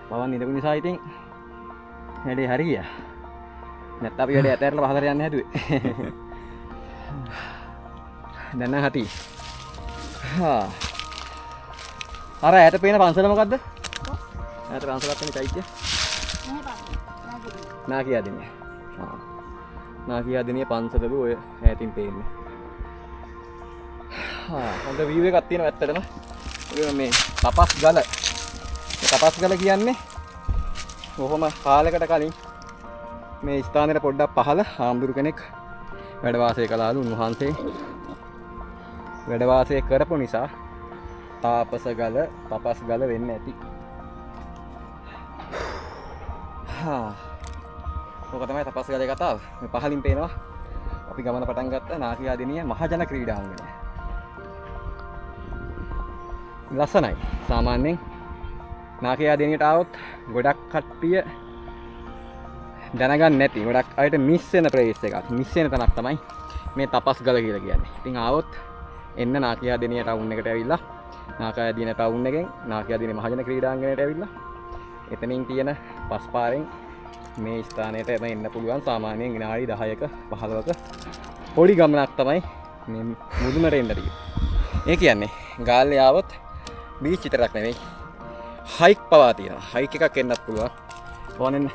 පවන් ඉඳපු නිසා ඉතින් වැඩේ හරි ගියා. නැත්නම් අපි වැඩේ ඇතැරලා පහතර යන්න හැදුවේ. දැන් නම් හටි. අර ඇයට පේන පන්සල මොකද්ද? ඇයට පන්සලක් තියෙන චෛත්‍ය. නාකියා දිනිය. නාකියා දිනිය පන්සලලු ඔය ඈතින් පේන්නේ. හොඳ view එකක් තියෙනවා ඇත්තටම. මේ තපස් ගල. මේ තපස් ගල කියන්නේ කොහොම කාලයකට කලින් මේ ස්ථානෙට පොඩ්ඩක් පහළ හාමුදුරු කෙනෙක් වැඩ වාසය කළාලු. උන්වහන්සේ වැඩ වාසය කරපු නිසා තාපස ගල තපස් ගල වෙන්න ඇති. ඕක තමයි තපස් ගලේ කතාව. මේ පහලින් පේනවා අපි ගමන පටන් ගත්ත නාකියාදෙනිය මහජන ක්‍රීඩාංගණය. ලස්සනයි. සාමාන්‍යයෙන් නාකියාදෙනියට આવොත් ගොඩක් කට්ටිය දැනගන්නේ නැති ගොඩක් අයට මිස් වෙන ප්ලේස් එකක්. මිස් වෙන තැනක් තමයි මේ තපස් ගල කියලා කියන්නේ. ඉතින් આવොත් එන්න නාකියාදෙනිය ටවුන් එකට ඇවිල්ලා නාකියාදෙනිය ටවුන් එකෙන් නාකියාදෙනිය මහජන ක්‍රීඩාංගණයට ඇවිල්ලා එතනින් තියෙන පස් පාරෙන් මේ ස්ථානයට එන්න පුළුවන්. සාමාන්‍යයෙන් විනාඩි 10ක 15ක පොඩි ගමනක් තමයි මේ මුදුනට එන්න තියෙන්නේ. ඒ කියන්නේ ගාල්ලේ આવොත් බීච් විතරක් නෙවෙයි හයික් පවා තියෙනවා. හයික් එකක් එන්නත් පුළුවන්. ඕනෙන්න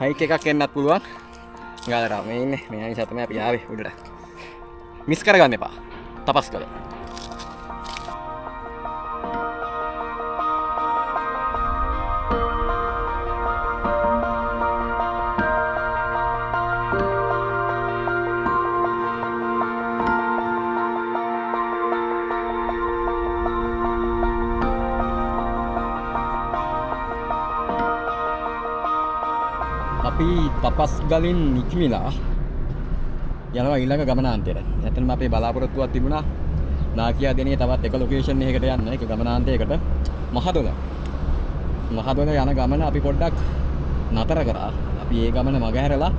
හයික් එකක් එන්නත් පුළුවන්. ගාලට මේ ඉන්නේ මේ අනිසා තමයි අපි ආවේ උඩට. මිස් කරගන්න එපා. තපස් කළ. අපි තපස් ගලින් නික්මිලා යනවා ඊළඟ ගමනාන්තයට. ඇත්තටම අපේ බලාපොරොත්තුවක් තිබුණා නාකියාදෙනියේ තවත් එක ලොකේෂන් එකකට යන්න, එක ගමනාන්තයකට මහදොල. මහදොල යන ගමන අපි පොඩ්ඩක් නතර කරා. අපි ඒ ගමන මගහැරලා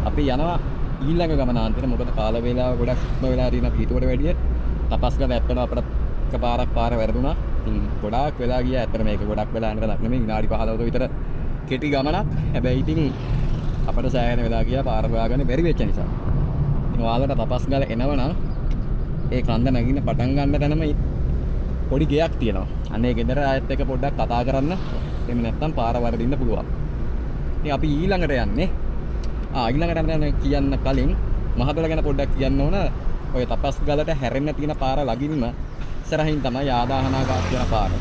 අපි යනවා ඊළඟ ගමනාන්තයට. මොකද කාල වේලාව ගොඩක් වෙලා තියෙන පිටුවට වැඩිය තපස් ගල ඇත්තටම අපිට එකපාරක් පාර වැරදුනා. ඉතින් ගොඩාක් වෙලා ගියා. ඇත්තට මේක ගොඩක් වෙලා යන තරක් නෙමෙයි, විනාඩි 15ක විතර කෙටි ගමනක්. හැබැයි ඉතින් අපිට සෑහෙන වෙලා ගියා පාර හොයාගන්න බැරි වෙච්ච නිසා. ඉතින් ඔයාලට තපස් ගල එනවනම් ඒ කන්ද නැගින්න පටන් ගන්න තැනම පොඩි ගෙයක් තියෙනවා. අනේ ගෙදර ආයෙත් එක පොඩ්ඩක් කතා කරන්න. එහෙම නැත්නම් පාර වරදින්න පුළුවන්. ඉතින් අපි ඊළඟට යන්නේ ඊළඟට යන්න කියන්න කලින් මහදොල ගැන පොඩ්ඩක් කියන්න ඕන. ඔය තපස් ගලට හැරෙන්න තියෙන පාර ළඟින්ම ඉස්සරහින් තමයි ආදාහනාගාර කියන පාර.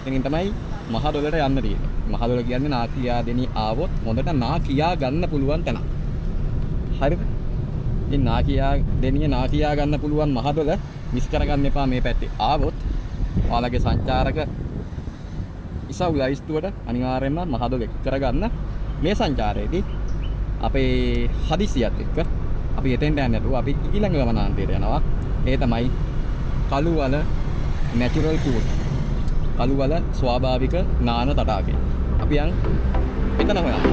එතනින් තමයි මහදොලට යන්න තියෙන්නේ. මහදොල කියන්නේ නාකියාදෙනිය ආවොත් හොඳට නාකියා ගන්න පුළුවන් තැන. හරිද? ඉතින් නාකියා ගන්න පුළුවන් මහදොල මිස් කරගන්න එපා. මේ පැත්තේ ආවොත් ඔයාලගේ සංචාරක ඉසව් ලයිස්තුවට අනිවාර්යයෙන්ම මහදොල එක් කරගන්න. මේ සංචාරයේදී අපේ හදිසියත් එක්ක අපි එතෙන්ට යන්නේ නැතුව අපි ඊළඟ ගමනාන්තයට යනවා. ඒ තමයි කළුවල නැචරල් පූල්. කළුවල ස්වාභාවික නාන තටාකය. අපි යන් එතන හොයන්න.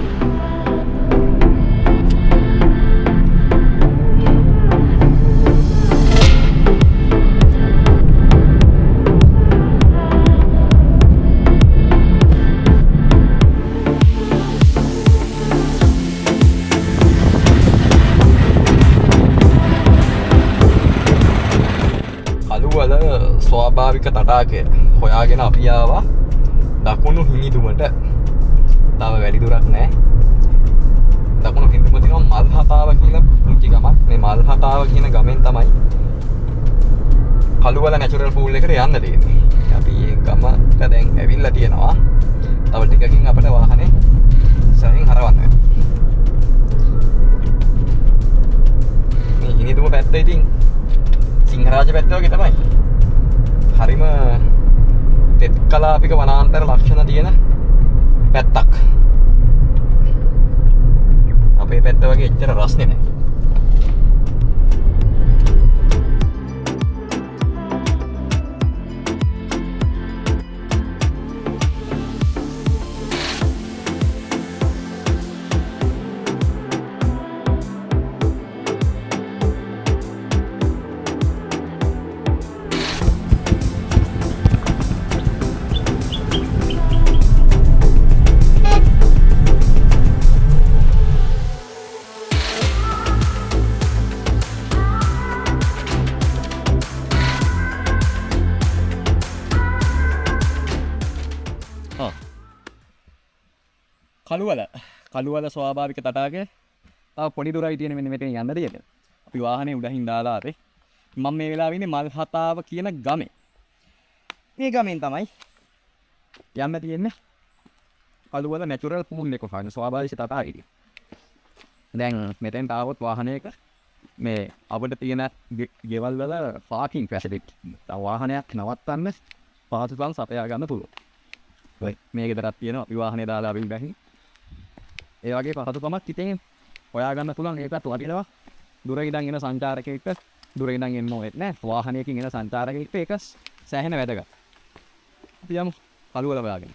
කළුවල ස්වාභාවික තටාකය හොයාගෙන අපි ආවා දකුණු හිමිදුමට. තව වැඩි දුරක් නෑ. දකුණු හිමිදුම තියෙනවා මල්හතාව කියලා පුංචි ගමක්. මේ මල්හතාව කියන ගමෙන් තමයි කළුවල නැචරල් පූල් එකට යන්න තියෙන්නේ. අපි මේ ගමට දැන් ඇවිල්ලා තියෙනවා. තව ටිකකින් අපිට වාහනේ ඉස්සරහින් හරවන්න වෙනවා. මේ හිමිදුම පැත්ත ඉතින් සිංහරාජ පැත්ත වගේ තමයි. හරිම තෙත් කලාපික වනාන්තර ලක්ෂණ තියෙන පැත්තක්. අපේ පැත්ත වගේ එච්චර රස්නේ නැහැ. කළුවල ස්වාභාවික තටාකය තව පොඩි දුරයි තියෙන. මෙන්න මෙතන යන්න දෙන්න. අපි වාහනේ උඩින් දාලා ආවේ. මම මේ වෙලාවේ ඉන්නේ මල්හතාව කියන ගමේ. මේ ගමෙන් තමයි යන්න තියෙන්නේ කළුවල නැචරල් පූල් එක හොයන ස්වාභාවික තටාකය. දැන් මෙතෙන්ට ආවොත් වාහනයක මේ අපිට තියෙන ගෙවල් වල පාකින් ෆැසිලිටි. වාහනයක් නවත්තන්න පාසුකම් සපයා ගන්න පුළුවන්. ඔය මේ ගෙදරක් තියෙනවා. අපි වාහනේ දාලා අපි උඩින් ඒ වගේ පහසුකමක් ඉතින් හොයාගන්න පුළුවන්. ඒකත් වටිනවා. දුර ඉඳන් එන සංචාරකයෙක්ට දුර ඉඳන් එන්න ඕනෙත් නෑ. වාහනයකින් එන සංචාරකයෙක්ට ඒක සෑහෙන වැදගත්. අපි යමු කළුවල හොයාගෙන.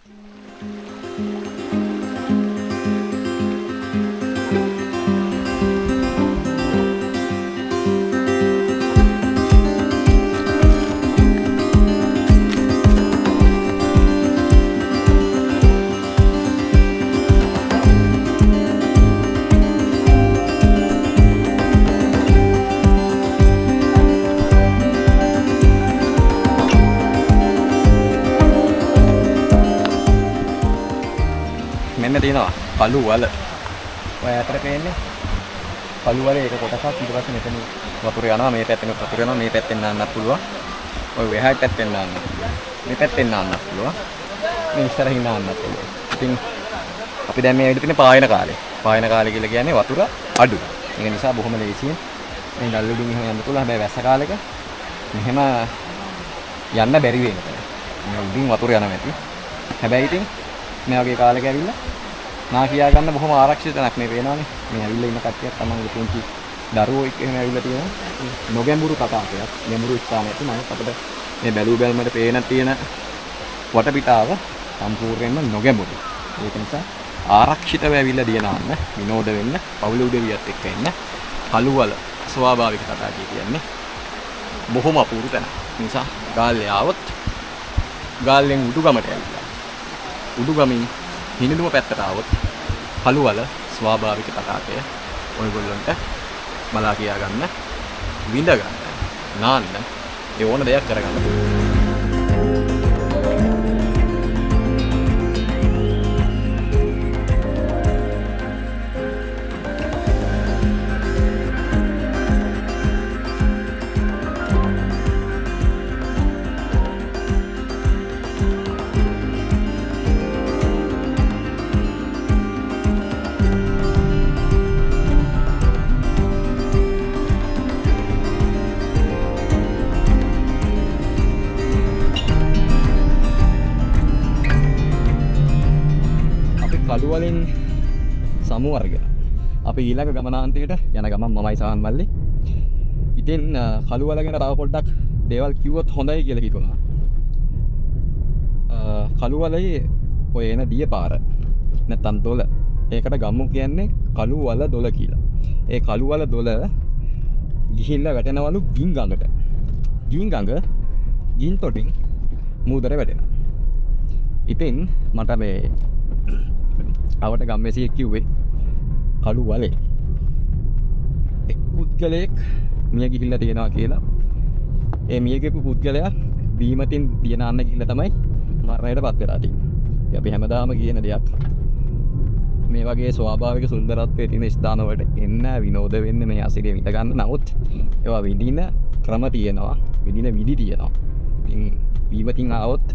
මෙන්න තියෙනවා කළු වල. ඔය ඇතර පේන්නේ කළු වල එක කොටසක්. ඊට පස්සේ මෙතන වතුර යනවා. මේ පැත්තෙන් වතුර යනවා. මේ පැත්තෙන් නාන්නත් පුළුවන්. ඔය වෙහායි පැත්තෙන් නාන්නත් පුළුවන්. මේ පැත්තෙන් නාන්නත් පුළුවන්. මේ ඉස්සරහින් නාන්නත් පුළුවන්. ඉතින් අපි දැන් මේ විදිහට පායන කාලේ. පායන කාලේ කියලා කියන්නේ වතුර අඩු. ඒක නිසා බොහොම ලේසියෙන් මේ ගල්ලුඩින් එහෙම යන්න පුළුවන්. හැබැයි වැස්ස කාලෙක මෙහෙම යන්න බැරි වෙනවා. මේ උඩින් වතුර යනවා ඇති. හැබැයි ඉතින් මේ වගේ කාලෙක ඇවිල්ලා නා කියා ගන්න බොහොම ආරක්ෂිත තැනක් මේ පේනවානේ. මේ ඇවිල්ලා ඉන්න කට්ටියක් තමන්ගේ පුංචි දරුවෝ එක්ක එහෙම ඇවිල්ලා තියෙනවා. නොගැඹුරු තටාකයක්. ගැඹුරු ස්ථානයක් නෑ. අපිට මේ බැලු බැලමට පේන තියෙන වටපිටාව සම්පූර්ණයෙන්ම නොගැඹුරු. ඒක නිසා ආරක්ෂිතව ඇවිල්ලා දිනනන්න, විනෝද වෙන්න, පවුල උදවියත් එක්ක එන්න කළුවල ස්වාභාවික තටාකය කියන්නේ බොහොම අපූර්ව තැනක්. නිසා ගාල්ලේ ආවොත් ගාල්ලෙන් උඩුගමට ඇවිල්ලා උඩුගමින් හිනිදුම පැත්තට ආවොත් කළුවල ස්වාභාවික තටාකය ඔයගොල්ලන්ට බලා කියා ගන්න, විඳ ගන්න, නාන්න, ඒ ඕන දෙයක් කරගන්න. කළු වලින් සමු වර්ග අපි ඊළඟ ගමනාන්තයට යන ගමන් මමයි සහන් මල්ලි. ඉතින් කළු වල ගැන තව පොඩ්ඩක් දේවල් කිව්වොත් හොඳයි කියලා හිතුණා. කළු වලේ ඔය එන දිය පාර නැත්තම් දොල, ඒකට ගම්මු කියන්නේ කළු වල දොල කියලා. ඒ කළු වල දොල ගිහිල්ලා වැටෙනවලු ගින් ගඟට. ගින් ගඟ ගින් තොටින් මූදරේ වැටෙනවා. ඉතින් මට මේ අවට ගම්මැසියෙක් කිව්වේ කළු වලේ එක් පුද්ගලයෙක් මිය ගිහිල්ලා තියෙනවා කියලා. ඒ මිය ගිහපු පුද්ගලයා බීමතින් තියනන්න ගිහිල්ලා තමයි මරණයටපත් වෙලා තියෙන්නේ. අපි හැමදාම කියන දෙයක් මේ වගේ ස්වාභාවික සුන්දරත්වයේ තියෙන ස්ථාන වලට එන්න විනෝද වෙන්න මේ අසිරිය විඳ ගන්න. නමුත් ඒවා විඳින ක්‍රම තියෙනවා, විඳින විදි තියෙනවා. ඉතින් බීමතින් ආවොත්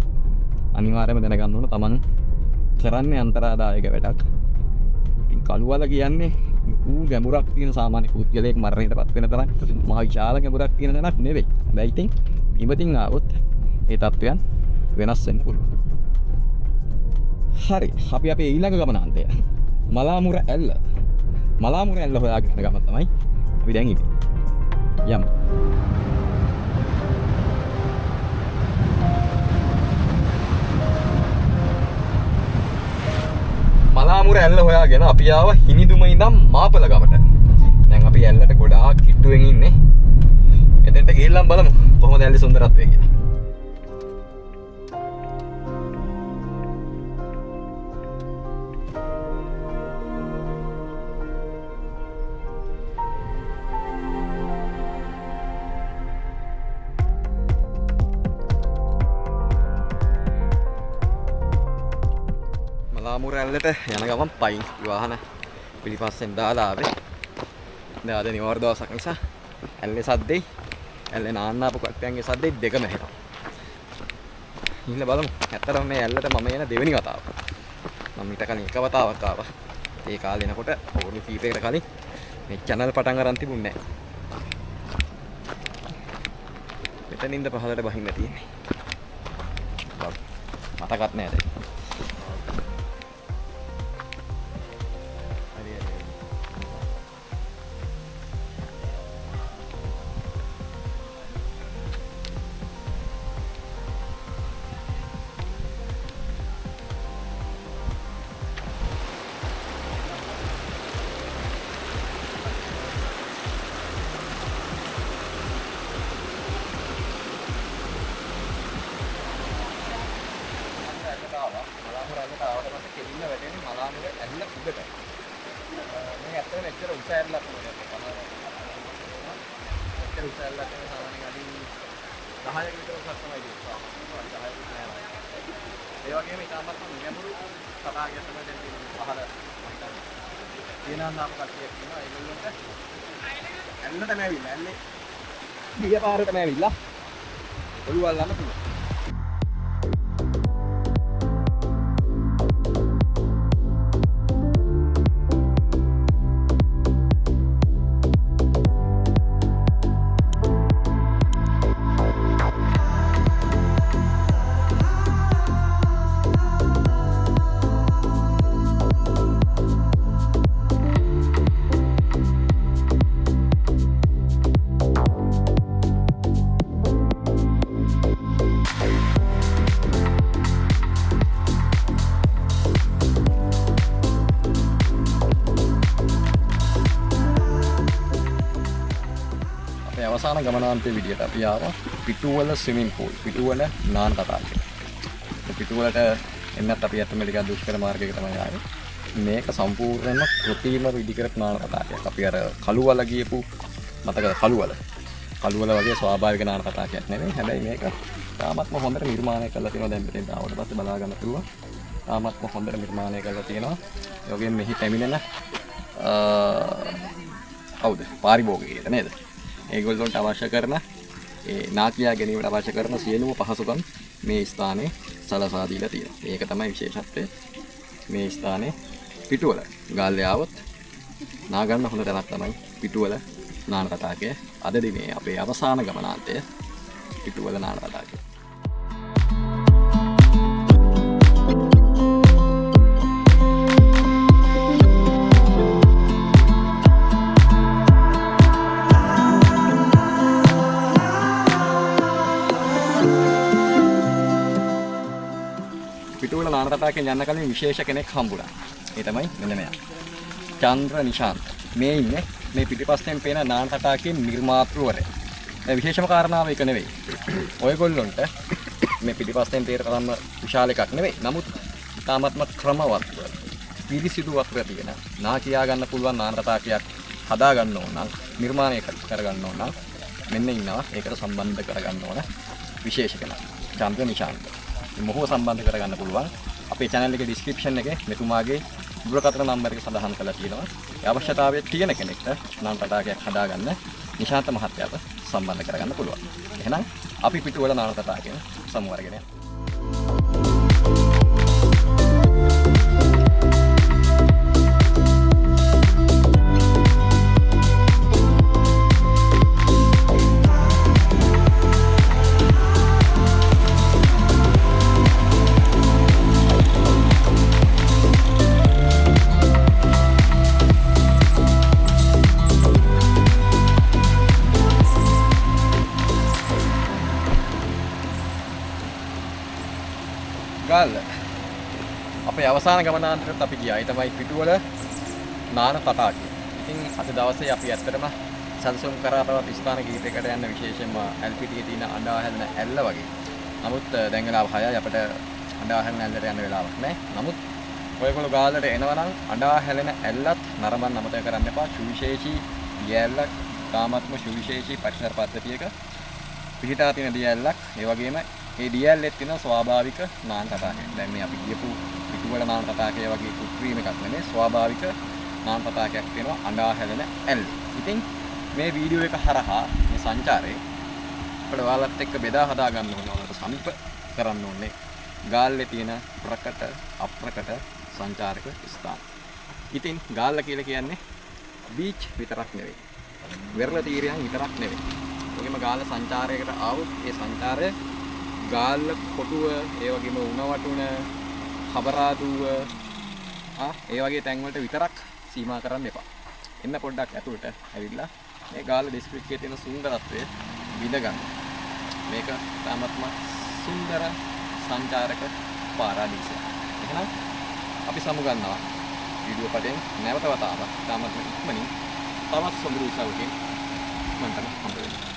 අනිවාර්යයෙන්ම දැනගන්න ඕන තමන් කරන්නේ අන්තරාදායක වැඩක්. ඉතින් කළු වල කියන්නේ ඌ ගැඹුරක් තියෙන සාමාන්‍ය පුද්ගලයෙක් මරණයටපත් වෙන තරම් මහා විශාල ගැඹුරක් තියෙන තැනක් නෙවෙයි. හැබැයි ඉතින් බීමතින් ආවොත් ඒ තත්වයන් වෙනස් වෙන්න පුළුවන්. හරි, අපි අපේ ඊළඟ ගමනාන්තය මලාමුර ඇල්ල. මලාමුර ඇල්ල හොයාගෙන යන ගමන තමයි අපි දැන් ඉන්නේ. යමු. මලාමුර ඇල්ල හොයාගෙන අපි ආව හිනිදුම ඉඳන් මාපල ගමට. දැන් අපි ඇල්ලට ගොඩාක් කිට්ටුවෙන් ඉන්නේ. එතෙන්ට ගිහිල්ලා බලමු කොහොමද ඇල්ලේ සුන්දරත්වය කියලා. මලාමුර ඇල්ලට යන ගමන් පයින් වාහන පිළිපස්සෙන් දාලා ආවේ. දැන් අද නිවාර දවසක් නිසා ඇල්ලේ සද්දෙයි ඇල්ලේ නාන්නාපු කට්ටියන්ගේ සද්දෙයි දෙකම ඇහෙනවා. ඉන්න බලමු. ඇත්තටම මේ ඇල්ලට මම එන දෙවෙනි වතාව. මම ඊට කලින් එක වතාවක් ආවා. ඒ කාලේ එනකොට අවුරුදු කීපයකට කලින් මේ channel පටන් අරන් තිබුණේ නැහැ. මෙතනින්ද පහළට බහින්න තියෙන්නේ. මතකත් නෑ දැන්. සාමය ඇල්ල උඩට. මේ ඇත්තටම එච්චර උස ඇල්ලක් නෙවෙයි. එච්චර උස ඇල්ලක් නෙවෙයි සාමාන්‍යයෙන් අඩි 10ක විතර උසක් තමයි තියෙන්නේ. 10ක විතර නෑ. ඒ වගේම ඉතාමත් නියමුරු තටාකයක් තමයි දැන් තියෙන්නේ පහළ. තියෙනවා නම් කට්ටියක් තියෙනවා ඒගොල්ලන්ට ඇල්ලට නැවිලා ඇල්ලේ දිය පාරට නැවිලා ඔළුව අල්ලන්න පුළුවන්. අවසාන ගමනාන්තයේ විදියට අපි ආවා පිටුවල ස්විමින් pool පිටුවල නාන තටාකය. පිටුවලට එන්නත් අපි අතම ටිකක් දුෂ්කර මාර්ගයක තමයි ආවේ. මේක සම්පූර්ණයෙන්ම කෘත්‍රිම විදිකරපු නාන තටාකයක්. අපි අර කළුවල ගියපු මතකද කළුවල වගේ ස්වාභාවික නාන තටාකයක් නෙමෙයි. හැබැයි මේක තාමත්ම හොඳට නිර්මාණය කරලා තියෙනවා. දැන් මෙතෙන් ආවට පස්සේ බලා ගන්න පුළුවන්. තාමත්ම හොඳට නිර්මාණය කරලා තියෙනවා. ඒ වගේම මෙහි පැමිණෙන පාරිභෝගිකයෝ නේද? ඒගොල්ලන්ට අවශ්‍ය කරන ඒ නාකියා ගැනීමට අවශ්‍ය කරන සියලුම පහසුකම් මේ ස්ථානයේ සලසා දීලා තියෙනවා. මේක තමයි විශේෂත්වය. මේ ස්ථානයේ පිටුවල ගාල්ලේ ආවොත් නාගන්න හොඳ තැනක් තමයි පිටුවල නාන තටාකය. අද දිනේ අපේ අවසාන ගමනාන්තය පිටුවල නාන තටාකය. පිටුවල නාන තටාකයෙන් යන්න කලින් විශේෂ කෙනෙක් හම්බුණා. ඒ තමයි මෙන්න මෙයා. චන්ද්‍ර නිශාන්ත. මේ ඉන්නේ මේ පිටිපස්සෙන් පේන නාන තටාකයේ නිර්මාතෘවරයා. ඒ විශේෂම කාරණාව ඒක නෙවෙයි. ඔයගොල්ලොන්ට මේ පිටිපස්සෙන් පේන තරම්ම විශාල එකක් නෙවෙයි. නමුත් තාමත්ම ක්‍රමවත්ව පිළිසිදු වක්‍ර තියෙන නා කියා ගන්න පුළුවන් නාන තටාකයක් හදා ගන්න ඕන නම් නිර්මාණය කර ගන්න ඕන නම් මෙන්න ඉන්නවා. ඒකට සම්බන්ධ කර ගන්න ඕන විශේෂ කෙනෙක්. චන්ද්‍ර නිශාන්ත. මොහොව සම්බන්ධ කරගන්න පුළුවන් අපේ channel එකේ description එකේ මෙතුමාගේ දුරකථන නම්බර් එක සඳහන් කරලා තියෙනවා. ඒ අවශ්‍යතාවය තියෙන කෙනෙක්ට නාන තටාකයක් හදාගන්න නිශාන්ත මහත්තයාට සම්බන්ධ කරගන්න පුළුවන්. එහෙනම් අපි පිටුවල නාන තටාකයෙන් සමු අරගෙන යමු. ගාල්ල අපේ අවසාන ගමනාන්තරයට අපි ගියා. ඒ තමයි පිටුවල නාන තටාකය. ඉතින් අද දවසේ අපි ඇත්තටම සැලසුම් කරා තවත් ස්ථාන කීපයකට යන්න විශේෂයෙන්ම ඇල්පිටියේ තියෙන අඬා හැලෙන ඇල්ල වගේ. නමුත් දැන් වෙලාව 6යි අපිට අඬා හැලෙන ඇල්ලට යන්න වෙලාවක් නැහැ. නමුත් ඔයගොල්ලෝ ගාල්ලට එනවා නම් අඬා හැලෙන ඇල්ලත් නරඹන්න අමතක කරන්න එපා. සුවිශේෂී දියැලක්, තාමත්ම සුවිශේෂී පරිසර පද්ධතියක පිහිටා තියෙන දියැලක්. ඒ වගේම ඒ දියැලෙත් තියෙන ස්වාභාවික නාන තටාකයක්. දැන් මේ අපි ගියපු පිටුවල නාන තටාකය වගේ කෘත්‍රිම එකක් නෙමෙයි. ස්වාභාවික නාන තටාකයක් තියෙනවා අඬා හැලෙන ඇල්ල. ඉතින් මේ වීඩියෝ එක හරහා මේ සංචාරේ අපිට ඔයාලත් එක්ක බෙදා හදා ගන්න ඕනේ. ඔයාලට සමීප කරන්න ඕනේ ගාල්ලේ තියෙන ප්‍රකට අප්‍රකට සංචාරක ස්ථාන. ඉතින් ගාල්ල කියලා කියන්නේ බීච් විතරක් නෙවෙයි. වෙරළ තීරයන් විතරක් නෙවෙයි. ඒකම ගාල්ල සංචාරයකට ආවොත් ඒ සංචාරය ගාල්ල කොටුව, ඒ වගේම උණවටුන, හබරාදුව ඒ වගේ තැන් වලට විතරක් සීමා කරන්න එපා. එන්න පොඩ්ඩක් ඇතුළට ඇවිල්ලා මේ ගාල්ල දිස්ත්‍රික්කයේ තියෙන සුන්දරත්වය විඳ ගන්න. මේක තාමත්ම සුන්දර සංචාරක පාරාදීසයක්. එහෙනම් අපි සමු ගන්නවා වීඩියෝ පටයෙන් නැවත වතාවක් තාමත්ම ඉක්මනින් තවත් සොඳුරු උසාවියකින් මම තමයි හම්බ වෙන්නේ.